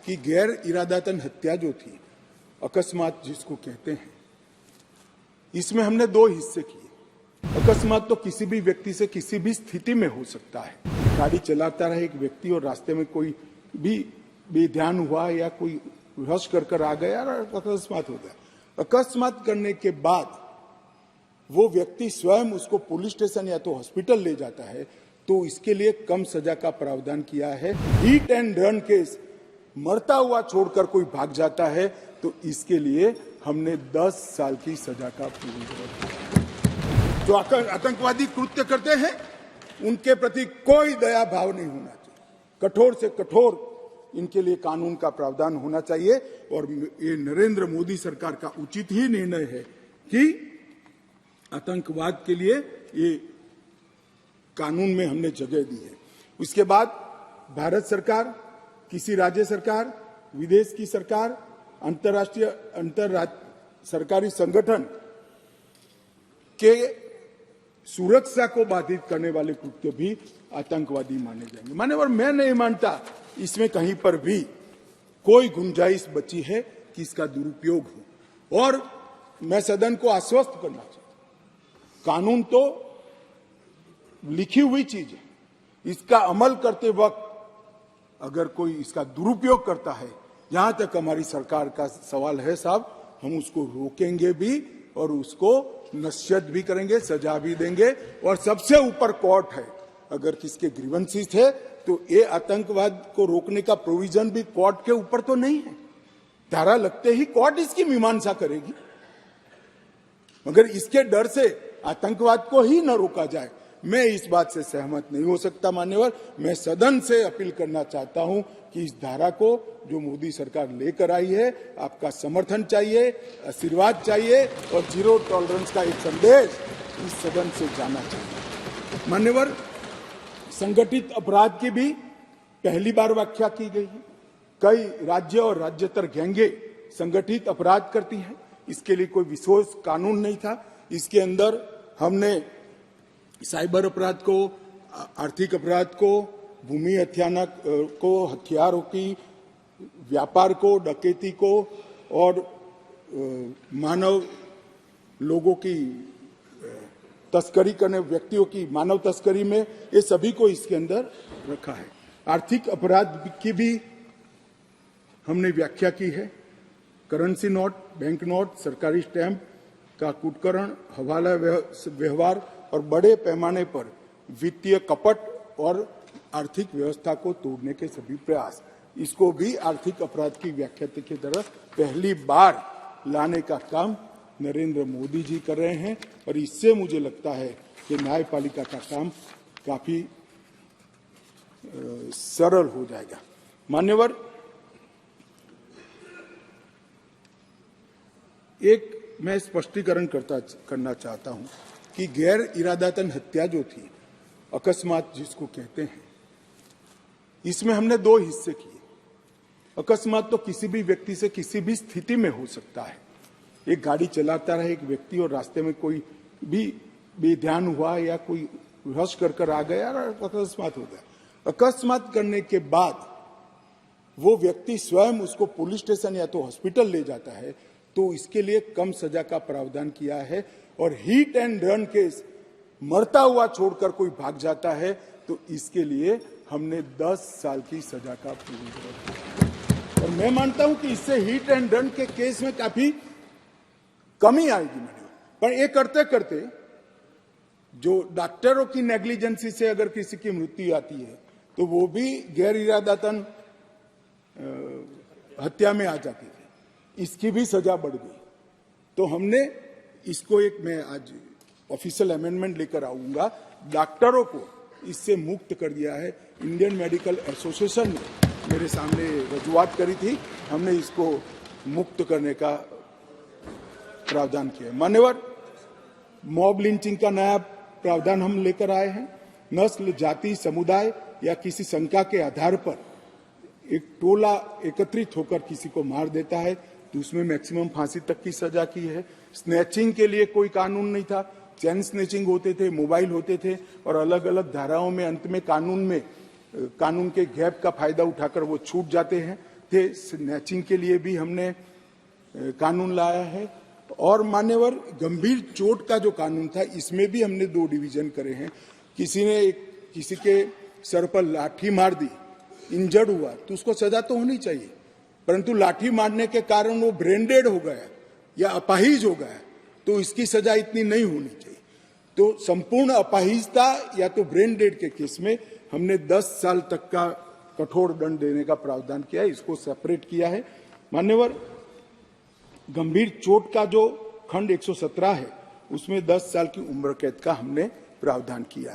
कि गैर इरादातन हत्या जो थी, अकस्मात जिसको कहते हैं, इसमें हमने दो हिस्से किए। अकस्मात तो किसी भी व्यक्ति से किसी भी स्थिति में हो सकता है। गाड़ी चलाता रहे एक व्यक्ति और रास्ते में कोई भी बेध्यान हुआ या कोई रश कर आ गया और अकस्मात हो गया। अकस्मात करने के बाद वो व्यक्ति स्वयं उसको पुलिस स्टेशन या तो हॉस्पिटल ले जाता है, तो इसके लिए कम सजा का प्रावधान किया है। हिट एंड रन केस, मरता हुआ छोड़कर कोई भाग जाता है, तो इसके लिए हमने 10 साल की सजा का प्रावधान। जो आतंकवादी कृत्य करते हैं उनके प्रति कोई दया भाव नहीं होना चाहिए। कठोर से कठोर इनके लिए कानून का प्रावधान होना चाहिए। और ये नरेंद्र मोदी सरकार का उचित ही निर्णय है कि आतंकवाद के लिए ये कानून में हमने जगह दी है। उसके बाद भारत सरकार, किसी राज्य सरकार, विदेश की सरकार, अंतर्राष्ट्रीय सरकारी संगठन के सुरक्षा को बाधित करने वाले कृत्य भी आतंकवादी माने जाएंगे। मान्यवर, मैं नहीं मानता इसमें कहीं पर भी कोई गुंजाइश बची है कि इसका दुरुपयोग हो। और मैं सदन को आश्वस्त करना चाहता हूं, कानून तो लिखी हुई चीज है, इसका अमल करते वक्त अगर कोई इसका दुरुपयोग करता है, यहां तक हमारी सरकार का सवाल है साहब, हम उसको रोकेंगे भी और उसको नसीहत भी करेंगे, सजा भी देंगे। और सबसे ऊपर कोर्ट है। अगर किसके ग्रीवेंसेस है तो ये आतंकवाद को रोकने का प्रोविजन भी कोर्ट के ऊपर तो नहीं है। धारा लगते ही कोर्ट इसकी मीमांसा करेगी, मगर इसके डर से आतंकवाद को ही न रोका जाए, मैं इस बात से सहमत नहीं हो सकता। मान्यवर, मैं सदन से अपील करना चाहता हूं कि इस धारा को जो मोदी सरकार लेकर आई है, आपका समर्थन चाहिए, आशीर्वाद चाहिए और जीरो टॉलरेंस का एक संदेश इस सदन से जाना चाहिए। मान्यवर, संगठित अपराध की भी पहली बार व्याख्या की गई है। कई राज्य और राज्यतर गैंगे संगठित अपराध करती हैं, इसके लिए कोई विशेष कानून नहीं था। इसके अंदर हमने साइबर अपराध को, आर्थिक अपराध को, भूमि हत्याना को, हथियारों की व्यापार को, डकैती को और मानव लोगों की तस्करी करने व्यक्तियों की मानव तस्करी में, ये सभी को इसके अंदर रखा है। आर्थिक अपराध की भी हमने व्याख्या की है। करेंसी नोट, बैंक नोट, सरकारी स्टैंप का कुटकरण, हवाला व्यवहार और बड़े पैमाने पर वित्तीय कपट और आर्थिक व्यवस्था को तोड़ने के सभी प्रयास, इसको भी आर्थिक अपराध की व्याख्या की तरफ पहली बार लाने का काम नरेंद्र मोदी जी कर रहे हैं। और इससे मुझे लगता है कि न्यायपालिका का काम काफी सरल हो जाएगा। मान्यवर, एक मैं स्पष्टीकरण करना चाहता हूं कि गैर इरादातन हत्या जो थी, अकस्मात जिसको कहते हैं, इसमें हमने दो हिस्से किए। अकस्मात तो किसी भी व्यक्ति से किसी भी स्थिति में हो सकता है। एक गाड़ी चलाता रहे एक व्यक्ति और रास्ते में कोई भी बेध्यान हुआ या कोई रश कर आ गया और अकस्मात हो गया। अकस्मात करने के बाद वो व्यक्ति स्वयं उसको पुलिस स्टेशन या तो हॉस्पिटल ले जाता है, तो इसके लिए कम सजा का प्रावधान किया है। और हिट एंड रन केस, मरता हुआ छोड़कर कोई भाग जाता है, तो इसके लिए हमने 10 साल की सजा का प्रावधान। और मैं मानता हूं कि इससे हिट एंड रन के केस में काफी कमी आएगी। पर ये करते करते जो डॉक्टरों की नेग्लिजेंसी से अगर किसी की मृत्यु आती है, तो वो भी गैर इरादतन हत्या में आ जाती थी, इसकी भी सजा बढ़ गई। तो हमने इसको एक, मैं आज ऑफिशियल अमेंडमेंट लेकर आऊंगा, डॉक्टरों को इससे मुक्त कर दिया है। इंडियन मेडिकल एसोसिएशन ने मेरे सामने रजूआत करी थी, हमने इसको मुक्त करने का प्रावधान किया। मान्यवर, मॉब लिंचिंग का नया प्रावधान हम लेकर आए हैं। नस्ल, जाति, समुदाय या किसी शंका के आधार पर एक टोला एकत्रित होकर किसी को मार देता है, तो उसमें मैक्सिमम फांसी तक की सजा की है। स्नैचिंग के लिए कोई कानून नहीं था, चैन स्नैचिंग होते थे, मोबाइल होते थे और अलग अलग धाराओं में अंत में कानून के गैप का फायदा उठाकर वो छूट जाते हैं। थे, स्नैचिंग के लिए भी हमने कानून लाया है। और मान्यवर, गंभीर चोट का जो कानून था, इसमें भी हमने 2 डिवीजन करे हैं। किसी के सर पर लाठी मार दी, इंजर्ड हुआ, तो उसको सजा तो होनी चाहिए, परंतु लाठी मारने के कारण वो ब्रेन डेड हो गया या अपाहिज हो गया, तो इसकी सजा इतनी नहीं होनी चाहिए। तो संपूर्ण अपाहिजता या तो ब्रेन डेड के केस में हमने 10 साल तक का कठोर दंड देने का प्रावधान किया है, इसको सेपरेट किया है। मान्यवर, गंभीर चोट का जो खंड 117 है, उसमें 10 साल की उम्र कैद का हमने प्रावधान किया है।